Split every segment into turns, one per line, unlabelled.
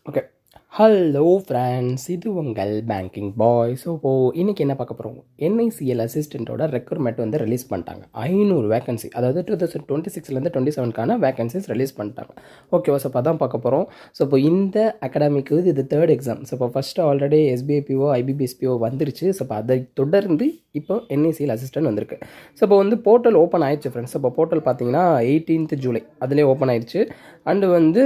Okay. Hello friends, இது உங்கள் banking பாய். So இன்றைக்கி என்ன பார்க்க போகிறோம், என்ஐசிஎல் அசிஸ்டண்ட்டோட ரெக்ரூட்மெண்ட் வந்து ரிலீஸ் பண்ணிட்டாங்க. 500 வேகன்சி, அதாவது 2026லேருந்து 27க்கான வேகன்சிஸ் ரிலீஸ் பண்ணிட்டாங்க. ஓகேவா? ஸோ இப்போ அதான் பார்க்க போகிறோம். ஸோ இப்போ இந்த அகாடமிக்கு இது தேர்ட் எக்ஸாம். ஸோ இப்போ ஃபஸ்ட்டு ஆல்ரெடி எஸ்பிஐபிஓ ஐபிபிஎஸ்பிஓ வந்துருச்சு. ஸோ இப்போ அதை தொடர்ந்து இப்போ என்ஐசிஎல் அசிஸ்டன்ட் வந்திருக்கு. ஸோ இப்போ வந்து போர்ட்டல் ஓப்பன் ஆயிடுச்சு ஃப்ரெண்ட்ஸ். இப்போ போர்ட்டல் பார்த்தீங்கன்னா 18th ஜூலை அதிலே ஓப்பன் ஆயிடுச்சு. அண்டு வந்து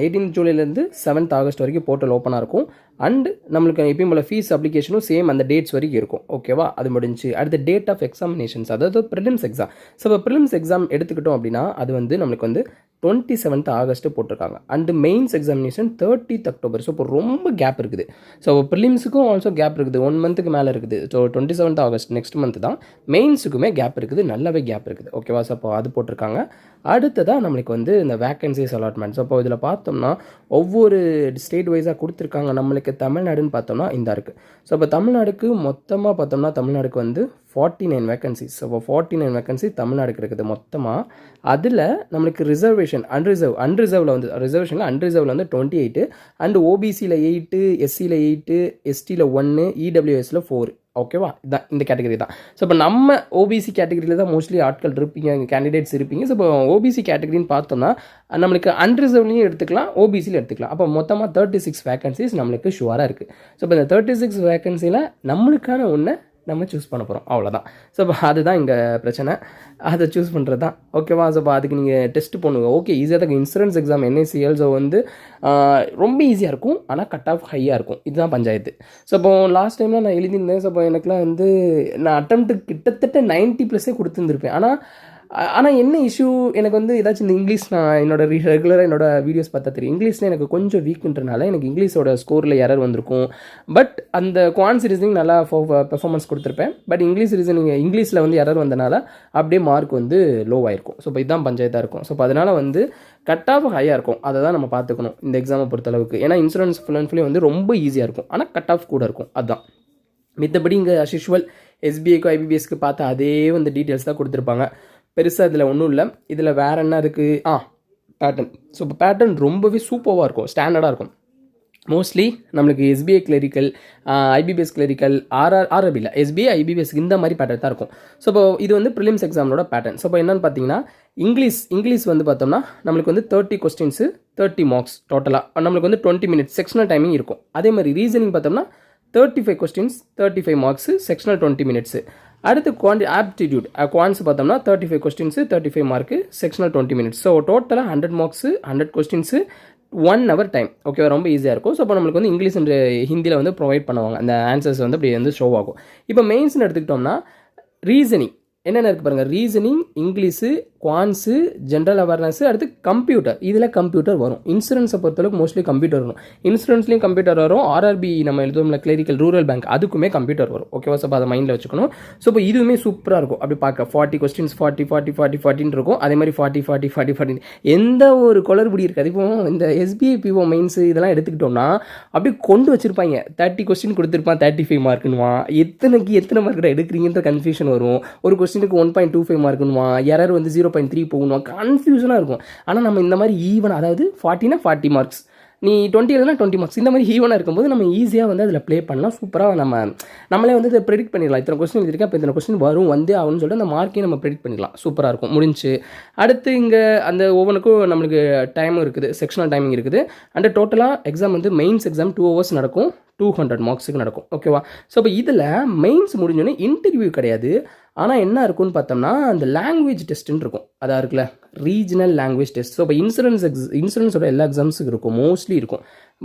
18th ஜூலைலேருந்து 7th ஆகஸ்ட் வரைக்கும் போர்ட்டல் ஓப்பனாக இருக்கும். அண்டு நம்மளுக்கு எப்பயும் போல் ஃபீஸ் அப்ளிகேஷனும் சேம் அந்த டேட்ஸ் வரைக்கும் இருக்கும். ஓகேவா? அது முடிஞ்சு அடுத்த டேட் ஆஃப் எக்ஸாமினேஷன்ஸ், அதாவது ப்ரிலிம்ஸ் எக்ஸாம். ஸோ இப்போ ப்ரிலிம்ஸ் எக்ஸாம் எடுத்துக்கிட்டோம் அப்படின்னா அது வந்து நம்மளுக்கு வந்து 27th ஆகஸ்ட்டு போட்டிருக்காங்க. And mains examination 30th October. So இப்போ ரொம்ப கேப் இருக்குது. ஸோ ப்ரிலிம்ஸுக்கும் ஆல்சோ கேப் இருக்குது, 1 மந்த்துக்கு மேலே இருக்குது. So 27th August next month தான். மெயின்ஸுக்குமே கேப் இருக்குது, நல்லாவே கேப் இருக்குது. ஓகேவா? ஸோ அப்போ அது போட்டிருக்காங்க. அடுத்ததாக நம்மளுக்கு வந்து இந்த வேக்கன்சிஸ் அலாட்மெண்ட். ஸோ இப்போ இதில் பார்த்தோம்னா ஒவ்வொரு ஸ்டேட் வைஸாக கொடுத்துருக்காங்க. நம்மளுக்கு தமிழ்நாடுன்னு பார்த்தோம்னா இந்த இருக்குது. ஸோ இப்போ தமிழ்நாடுக்கு மொத்தமாக பார்த்தோம்னா தமிழ்நாடுக்கு வந்து 49 வேக்கன்சிஸ். ஸோ இப்போ 49 வேக்கன்சி தமிழ்நாடுக்கு இருக்குது மொத்தமாக. அதில் நம்மளுக்கு ரிசர்வேஷன் அன்ரிசர்வில் வந்து ரிசர்வேஷனில் அன்ரிசர்வில் வந்து 28, அண்டு ஓபிசியில் 8, எஸ்சியில் 8, எஸ்டியில் 1, இடபிள்யூஎஸில் 4. ஓகேவா? இதான் இந்த கேட்டகரி தான். ஸோ இப்போ நம்ம ஓபிசி கேட்டகரியில் தான் மோஸ்ட்லி ஆட்கள் இருப்பீங்க, கேண்டிடேட்ஸ் இருப்பீங்க. ஸோ இப்போ ஓபிசி கேட்டகரின்னு பார்த்தோம்னா நம்மளுக்கு அன்ரிசர்வ்லையும் எடுத்துக்கலாம், ஓபிசியில் எடுத்துக்கலாம். அப்போ மொத்தமாக 36 வேக்கன்சிஸ் நம்மளுக்கு ஷுவராக இருக்குது. ஸோ இப்போ இந்த 36 வேக்கன்சியில் நம்மளுக்கான ஒன்று நம்ம சூஸ் பண்ண போகிறோம், அவ்வளோதான். ஸோ இப்போ அதுதான் இங்கே பிரச்சனை, அதை சூஸ் பண்ணுறது தான். ஓகேவா? ஸோ இப்போ அதுக்கு நீங்கள் டெஸ்ட் பண்ணுங்க. ஓகே, ஈஸியாக தான் இன்சூரன்ஸ் எக்ஸாம் என்ஐசிஎல். ஸோ வந்து ரொம்ப ஈஸியாக இருக்கும், ஆனால் கட் ஆஃப் ஹையாக இருக்கும். இதுதான் பஞ்சாயத்து. ஸோ இப்போ லாஸ்ட் டைம்லாம் நான் எழுதியிருந்தேன். ஸோ இப்போ எனக்குலாம் வந்து நான் அட்டெம்ப்ட்டு கிட்டத்தட்ட 90+ கொடுத்துருந்துருப்பேன். ஆனால் என்ன இஷ்யூ, எனக்கு வந்து ஏதாச்சும் இந்த இங்கிலீஷ், நான் ரெகுலராக என்னோடய வீடியோஸ் பார்த்தா தெரியும், இங்கிலீஷில் எனக்கு கொஞ்சம் வீக்குன்றனால எனக்கு இங்கிலீஷோட ஸ்கோரில் எரர் வந்திருக்கும். பட் அந்த குவான்ஸ் ரீசனிங் நல்லா பெர்ஃபார்மன்ஸ் கொடுத்துருப்பேன். பட் இங்கிலீஷில் வந்து எரர் வந்தனால அப்படியே மார்க் வந்து லோவாயிருக்கும். ஸோ இப்போ இதுதான் பஞ்சாயத்தாக இருக்கும். ஸோ இப்போ அதனால் வந்து கட் ஆஃப் ஹையாக இருக்கும். அதை தான் நம்ம பார்த்துக்கணும் இந்த எக்ஸாமை பொறுத்தளவுக்கு. ஏன்னா இன்சூரன்ஸ் ஃபுல் அண்ட் ஃபுல்லி வந்து ரொம்ப ஈஸியாக இருக்கும், ஆனால் கட் ஆஃப் கூட இருக்கும். அதுதான். மித்தபடி இங்கே அஸ் யூஷுவல் எஸ்பிஐக்கு ஐபிபிஎஸ்க்கு பார்த்து அதே வந்து டீட்டெயில்ஸ் தான் கொடுத்துருப்பாங்க. பெருசாக இதில் ஒன்றும் இல்லை. இதில் வேறு என்ன இருக்குது, பேட்டர்ன். ஸோ இப்போ பேட்டர்ன் ரொம்பவே சூப்பராக இருக்கும், ஸ்டாண்டர்டாக இருக்கும். மோஸ்ட்லி நம்மளுக்கு எஸ்பிஐ கிளரிக்கல், ஐபிபிஎஸ் கிளரிக்கல், ஆர்ஆர்பியில் எஸ்பிஐ ஐபிபிஎஸ் இந்த மாதிரி பேட்டர்ன் தான் இருக்கும். ஸோ இப்போ இது வந்து ப்ரிலிம்ஸ் எக்ஸாமோட பேட்டர்ன். ஸோ இப்போ என்னென்னு பார்த்தீங்கன்னா இங்கிலீஷ் வந்து பார்த்தோம்னா நம்மளுக்கு வந்து 30 கொஸ்டின்ஸு 30 மார்க்ஸ் டோட்டலாக. நம்மளுக்கு வந்து 20 minutes செக்ஷனல் டைமிங் இருக்கும். அதே மாதிரி ரீசனிங் பார்த்தோம்னா 35 கொஸ்டின்ஸ் 35 மார்க்ஸு, செக்ஷனல் 20 minutes. அடுத்து ஆப்டிடியூட் குவான்ஸ் பார்த்தோம்னா 35 questions 35 mark, sectional 20 minutes. So டோட்டலாக 100 மார்க்ஸு 100 கொஸ்டின்ஸு 1 hour டைம். ஓகேவா? ரொம்ப ஈஸியாக இருக்கும். ஸோ இப்போ நம்மளுக்கு வந்து இங்கிலீஷ் அண்ட் ஹிந்தியில் வந்து ப்ரொவைட் பண்ணுவாங்க. அந்த ஆன்சர்ஸ் வந்து அப்படி வந்து ஷோ ஆகும். இப்போ மெயின்ஸ்னு எடுத்துக்கிட்டோம்னா ரீசனிங் என்னென்ன இருக்குது பாருங்கள். Reasoning, English, quants, general awareness, அடுத்து கம்ப்யூட்டர். இதில் கம்ப்யூட்டர் வரும். இன்சூரன்ஸை பொறுத்தளவுக்கு மோஸ்ட்லி கம்ப்யூட்டர் வரும். இன்சூரன்ஸ்லேயும் கம்ப்யூட்டர் வரும். ஆர்ஆர்பி நம்ம எழுதுவோம்ல கிளரிக்கல் ரூரல் பேங்க், அதுக்குமே கம்ப்யூட்டர் வரும். ஓகேவா? ஸோ அதை மைண்டில் வச்சுக்கணும். ஸோ இப்போ இதுவுமே சூப்பராக இருக்கும். அப்படி பார்க்க 40 கொஸ்டின்ஸ் 40 இருக்கும். அதே மாதிரி 40 எந்த ஒரு குளறுபடி இருக்காது. இப்போ இந்த எஸ்பிஐ பிஓ மெயின்ஸ் இதெல்லாம் எடுத்துக்கிட்டோம்னா அப்படி கொண்டு வச்சிருப்பாங்க. 30 கொஸ்டின் கொடுத்துருப்பான், 35 மார்க்குன்னுவான். எத்தனை மார்க் எடுக்கிறீங்கன்ற கன்ஃபியூஷன் வரும். ஒரு கொஸ்டினுக்கு 1.25 மார்க்குன்னுவான். எரர் வந்து 0.3 போகணும். கன்ஃபியூஷனாக இருக்கும். ஆனால் நம்ம இந்த மாதிரி ஈவன், அதாவது 40னா 40 மார்க்ஸ், நீ 20 எழுதுனா 20 மார்க்ஸ், இந்த மாதிரி ஈவனாக இருக்கும்போது நம்ம ஈஸியாக வந்து அதில் ப்ளே பண்ணலாம். சூப்பராக நம்மளே வந்து இதை ப்ரெடிக்ட் பண்ணிடலாம். இத்தனை கொஸ்டின் எழுதிருக்கேன், இப்போ இத்தனை கொஸ்டின் வரும் வந்து ஆகும்னு சொல்லிட்டு அந்த மார்க்கையும் நம்ம ப்ரெடிக்ட் பண்ணிடலாம். சூப்பராக இருக்கும். முடிஞ்சு அடுத்து இங்கே அந்த ஒவ்வொன்றுக்கும் நம்மளுக்கு டைமும் இருக்குது, செக்ஷனல் டைமிங் இருக்குது. அண்ட் டோட்டலாக எக்ஸாம் வந்து மெயின்ஸ் எக்ஸாம் 2 hours நடக்கும், 200 மார்க்ஸுக்கு நடக்கும். ஓகேவா? ஸோ இப்போ இதில் மெயின்ஸ் முடிஞ்சோடனே இன்டர்வியூ கிடையாது. ஆனால் என்ன இருக்குன்னு பார்த்தோம்னா அந்த லாங்குவேஜ் டெஸ்ட்டுன்னு இருக்கும். அதாக இருக்குல்ல, ரீஜனல் லாங்குவேஜ் டெஸ்ட். ஸோ இப்போ இன்சூரன்ஸோட எல்லா எக்ஸாம்ஸுக்கு இருக்கும்,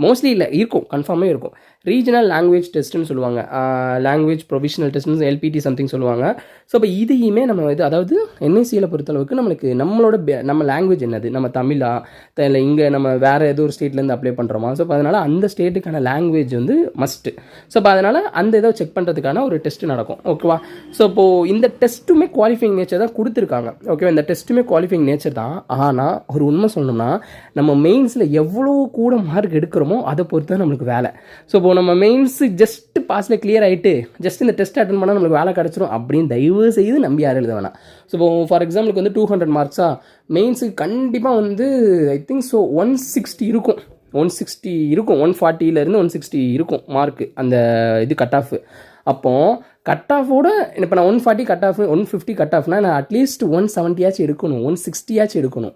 மோஸ்ட்லி இல்லை இருக்கும், கன்ஃபார்மே இருக்கும். ரீஜனல் லாங்குவேஜ் டெஸ்ட்டுன்னு சொல்லுவாங்க, லாங்குவேஜ் ப்ரொவிஷனல் டெஸ்ட்னு எல்பிடி சம்திங் சொல்லுவாங்க. ஸோ இப்போ இதையுமே நம்ம அதாவது என்ஐசியில் பொறுத்தளவுக்கு நம்ம லாங்குவேஜ் என்னது, நம்ம தமிழா இல்லை இங்கே நம்ம வேறு ஏதோ ஒரு ஸ்டேட்லேருந்து அப்ளை பண்ணுறோமா. ஸோ இப்போ அதனால் அந்த ஸ்டேட்டுக்கான லாங்குவேஜ் வந்து மஸ்ட்டு. ஸோ இப்போ அதனால் அந்த ஏதோ செக் பண்ணுறதுக்கான ஒரு டெஸ்ட்டு நடக்கும். ஓகேவா? ஸோ இப்போது இந்த டெஸ்ட்டுமே குவாலிஃபைங் நேச்சர் தான் கொடுத்துருக்காங்க. ஓகேவா? இந்த டெஸ்ட்டுமே குவாலிஃபைங் நேச்சர் தான். ஆனால் ஒரு உண்மை சொல்லணும்னா நம்ம மெயின்ஸில் எவ்வளோ கூட மார்க் எடுக்கிறோமோ அதை பொறுத்து தான் நம்மளுக்கு வேலை. ஸோ இப்போ நம்ம மெயின்ஸு ஜஸ்ட் பாஸில் கிளியர் ஆகிட்டு ஜஸ்ட் இந்த டெஸ்ட் அட்டன் பண்ணால் நம்மளுக்கு வேலை கிடச்சிரும் அப்படின்னு தயவு செய்து நம்பி யாரும் எழுத வேணாம். ஸோ இப்போ ஃபார் எக்ஸாம்பிளுக்கு வந்து 200 மார்க்ஸாக மெயின்ஸுக்கு கண்டிப்பாக வந்து ஐ திங்க் ஸோ 160 இருக்கும். 160 இருக்கும், 140லேருந்து 160 இருக்கும் மார்க்கு அந்த இது கட் ஆஃப். அப்போது கட் ஆஃபோட இப்போ நான் 140 கட் ஆஃப் 150 கட் ஆஃப்னா நான் அட்லீஸ்ட் 170 எடுக்கணும், 160 எடுக்கணும்.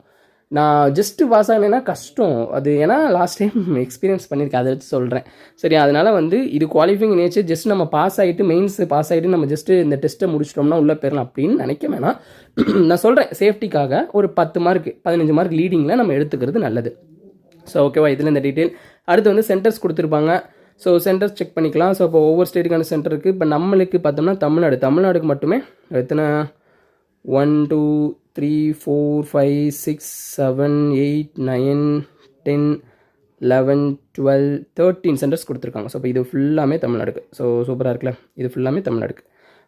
நான் ஜஸ்ட்டு பாஸ் ஆனேன்னா கஷ்டம் அது, ஏன்னா லாஸ்ட் டைம் எக்ஸ்பீரியன்ஸ் பண்ணியிருக்கேன், அதை வச்சு சொல்கிறேன். சரி, அதனால் வந்து இது குவாலிஃபைங் நேச்சர். ஜஸ்ட் நம்ம பாஸ் ஆகிட்டு மெயின்ஸ் பாஸ் ஆகிட்டு நம்ம ஜஸ்ட்டு இந்த டெஸ்ட்டை முடிச்சிட்டோம்னா உள்ளே போயிடலாம் அப்படின்னு நினைக்க வேணாம். நான் சொல்கிறேன் சேஃப்டிக்காக ஒரு 10 மார்க் 15 மார்க் லீடிங்கில் நம்ம எடுத்துக்கிறது நல்லது. ஸோ ஓகேவா, இதில் இந்த டீட்டெயில். அடுத்து வந்து சென்டர்ஸ் கொடுத்துருப்பாங்க. ஸோ சென்டர்ஸ் செக் பண்ணிக்கலாம். ஸோ இப்போ ஒவ்வொரு ஸ்டேட்டுக்கான சென்டர் இருக்குது. இப்போ நம்மளுக்கு பார்த்தோம்னா தமிழ்நாடுக்கு மட்டுமே எத்தனை 1 2 3 4 5 6 7 8 9 10 11 12 13 சென்டர்ஸ் கொடுத்துருக்காங்க. ஸோ இப்போ இது ஃபுல்லாமே தமிழ்நாடுக்கு. ஸோ சூப்பராக இருக்குல்ல, இது ஃபுல்லாமே தமிழ்நாடுக்கு.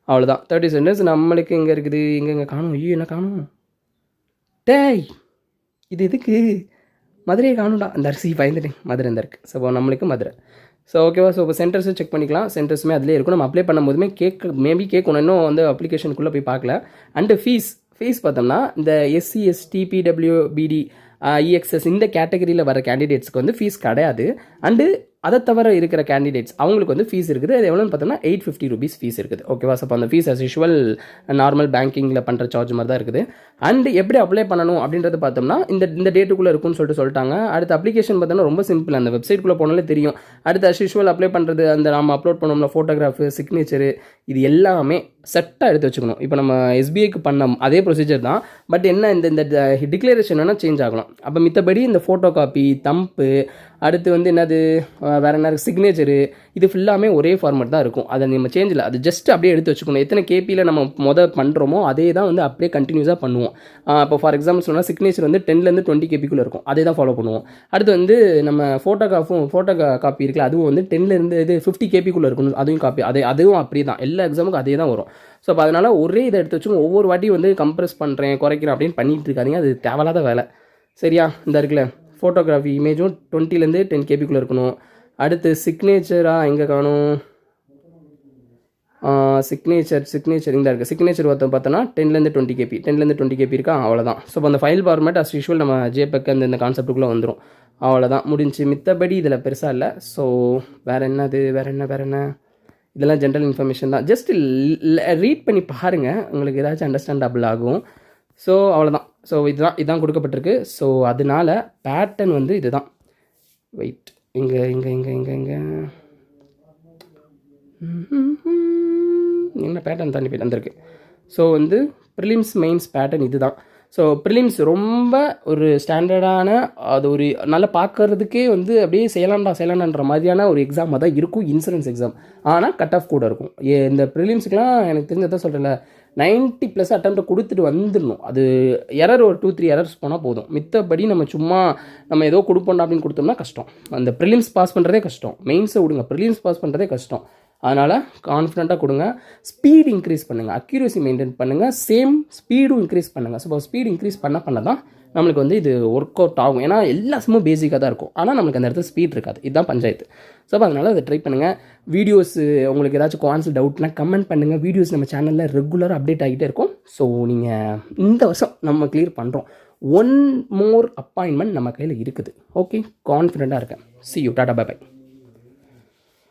அவ்வளோதான் 30 சென்டர்ஸ். நம்மளுக்கு இங்கே இருக்குது, இங்கே காணும். ஐயோ என்ன காணும், டேய் இது எதுக்கு மதுரையை காணும்டா, அந்த அரிசி பயந்துட்டேன், மதுரை இந்த இருக்குது. ஸோ நம்மளுக்கு மதுரை. ஸோ ஓகேவா. ஸோ இப்போ சென்டர்ஸும் செக் பண்ணிக்கலாம். சென்டர்ஸுமே அதிலே இருக்கும். நம்ம அப்ளை பண்ணும்போதுமே மேபி கேட்கணும், இன்னும் வந்து அப்ளிகேஷனுக்குள்ளே போய் பார்க்கல. அண்டு ஃபீஸ் பார்த்தோம்னா இந்த எஸ்சி எஸ்டி பிடபிள்யூபிடி இஎக்ஸ்எஸ் இந்த கேட்டகரியில் வர கேண்டிடேட்ஸ்க்கு வந்து ஃபீஸ் கிடையாது. அண்டு அதை தவிர இருக்கிற கேண்டிடேட்ஸ் அவங்களுக்கு வந்து ஃபீஸ் இருக்குது. அது எவ்வளோன்னு பார்த்தோம்னா 850 rupees ஃபீஸ் இருக்குது. ஓகேவா. ஸோ அப்போ அந்த ஃபீஸ் அஸ் யூஷுவல் நார்மல் பேங்கிங்கில் பண்ணுற சார்ஜ் மாதிரி தான் இருக்குது. அண்ட் எப்படி அப்ளை பண்ணணும் அப்படின்றது பார்த்தோம்னா இந்த டேட்டுக்குள்ளே இருக்குன்னு சொல்லிட்டாங்க. அடுத்த அப்ளிகேஷன் பார்த்தோம்னா ரொம்ப சிம்பிள், அந்த வெப்சைட்குள்ளே போனாலே தெரியும். அடுத்து அஸ் யூஷுவல் அப்ளை பண்ணுறது அந்த நம்ம அப்லோட் பண்ணோம்ல ஃபோட்டோகிராஃபு சிக்னேச்சரு இது எல்லாமே செட்டாக எடுத்து வச்சுக்கணும். இப்போ நம்ம எஸ்பிஐக்கு பண்ண அதே ப்ரொசீஜர் தான். பட் என்ன இந்த டிக்ளரேஷன் வேணால் சேஞ்ச் ஆகலாம். அப்போ மித்தபடி இந்த ஃபோட்டோ காப்பி தம்பு அடுத்து வந்து என்னது வேறு என்ன சிக்னேச்சரு இது ஃபுல்லாமே ஒரே ஃபார்மேட் தான் இருக்கும். அதை நம்ம சேஞ்ச் இல்லை, அது ஜஸ்ட் அப்படியே எடுத்து வச்சுக்கணும். எத்தனை கேபியில் நம்ம பண்ணுறோமோ அதே தான் வந்து அப்படியே கண்டினியூஸாக பண்ணுவோம். இப்போ ஃபார் எக்ஸாம்பிள் சொன்னால் சிக்னேச்சர் வந்து 10லேருந்து 20 கேபிக்குள்ளே இருக்கும், அதே தான் ஃபாலோ பண்ணுவோம். அடுத்து வந்து நம்ம ஃபோட்டோ காப்பி இருக்குல்ல, அதுவும் வந்து 10லேருந்து 50 கேபிக்குள்ளே இருக்கணும், அதுவும் காப்பி அதுவும் அப்படி தான் எல்லா எக்ஸாமுக்கும் அதே தான் வரும். ஸோ அப்போ அதனால் ஒரே இதை எடுத்து வச்சுக்கோங்க. ஒவ்வொரு வாட்டி வந்து கம்ப்ரெஸ் பண்ணுறேன் குறைக்கிறேன் அப்படின்னு பண்ணிகிட்டு இருக்காதிங்க, அது தேவையில்லாத வேலை. சரியா. இந்த இருக்குல்ல ஃபோட்டோகிராஃபி இமேஜும் 20லேருந்து 10 கேபிக்குள்ளே இருக்கணும். அடுத்து சிக்னேச்சராக எங்கே காணும், சிக்னேச்சர் இந்த இருக்குது. சிக்னேச்சர் பார்த்தோன்னா 10லேருந்து 20 கேபி இருக்கா, அவ்வளோதான். ஸோ அந்த ஃபைல் ஃபார்மேட் அஸ் யூஷுவல் நம்ம ஜேபெக் இந்த கான்செப்ட்டுக்குள்ளே வந்துடும், அவ்வளோதான் முடிஞ்சு. மித்தபடி இதில் பெருசாக இல்லை. ஸோ வேறு என்ன இதெல்லாம் ஜென்ரல் இன்ஃபர்மேஷன் தான். ஜஸ்ட் ரீட் பண்ணி பாருங்கள், உங்களுக்கு ஏதாச்சும் அண்டர்ஸ்டாண்டபிள் ஆகும். ஸோ அவ்வளோதான். ஸோ இதுதான் கொடுக்கப்பட்டிருக்கு. ஸோ அதனால பேட்டர்ன் வந்து இதுதான். வெயிட் இங்கே என்ன பேட்டர்ன் தாண்டி போய் வந்திருக்கு. ஸோ வந்து ப்ரிலிம்ஸ் மெயின்ஸ் பேட்டர்ன் இது தான். ஸோ ப்ரிலிம்ஸ் ரொம்ப ஒரு ஸ்டாண்டர்டான அது ஒரு நல்லா பார்க்கறதுக்கே வந்து அப்படியே செய்யலான்ற மாதிரியான ஒரு எக்ஸாமாக தான் இருக்கும், இன்சூரன்ஸ் எக்ஸாம். ஆனால் கட் ஆஃப் கூட இருக்கும். இந்த ப்ரிலிம்ஸுக்கெலாம் எனக்கு தெரிஞ்சதான் சொல்கிறேன்ல 90+ அட்டெம்ப்ட்டை கொடுத்துட்டு வந்துடணும். அது எரர் ஒரு 2-3 எரர்ஸ் போனால் போதும். மித்தபடி நம்ம ஏதோ கொடுப்போம் அப்படின்னு கொடுத்தோம்னா கஷ்டம். அந்த ப்ரிலிம்ஸ் பாஸ் பண்ணுறதே கஷ்டம், மெயின்ஸை விடுங்க, ப்ரிலிம்ஸ் பாஸ் பண்ணுறதே கஷ்டம். அதனால் கான்ஃபிடண்ட்டாக கொடுங்க. ஸ்பீட் இன்க்ரீஸ் பண்ணுங்கள், அக்யூரசி மெயின்டைன் பண்ணுங்கள், சேம் ஸ்பீடும் இன்க்ரீஸ் பண்ணுங்கள். ஸோ ஸ்பீடு இன்க்ரீஸ் பண்ண தான் நம்மளுக்கு வந்து இது ஒர்க் அவுட் ஆகும். ஏன்னா எல்லா சமும் பேசிக்காக தான் இருக்கும், ஆனால் நம்மளுக்கு அந்த இடத்துல ஸ்பீட் இருக்காது. இதுதான் பஞ்சாயத்து. ஸோ அதனால் அதை ட்ரை பண்ணுங்கள். வீடியோஸ் உங்களுக்கு ஏதாச்சும் கான்செப்ட் டவுட்னா கமெண்ட் பண்ணுங்கள். வீடியோஸ் நம்ம சேனலில் ரெகுலராக அப்டேட் ஆகிட்டே இருக்கும். ஸோ நீங்கள் இந்த வருஷம் நம்ம கிளியர் பண்ணுறோம். 1 more அப்பாயின்மெண்ட் நம்ம கையில் இருக்குது. ஓகே, கான்ஃபிடண்ட்டாக இருக்கேன். See you, tata, bye by.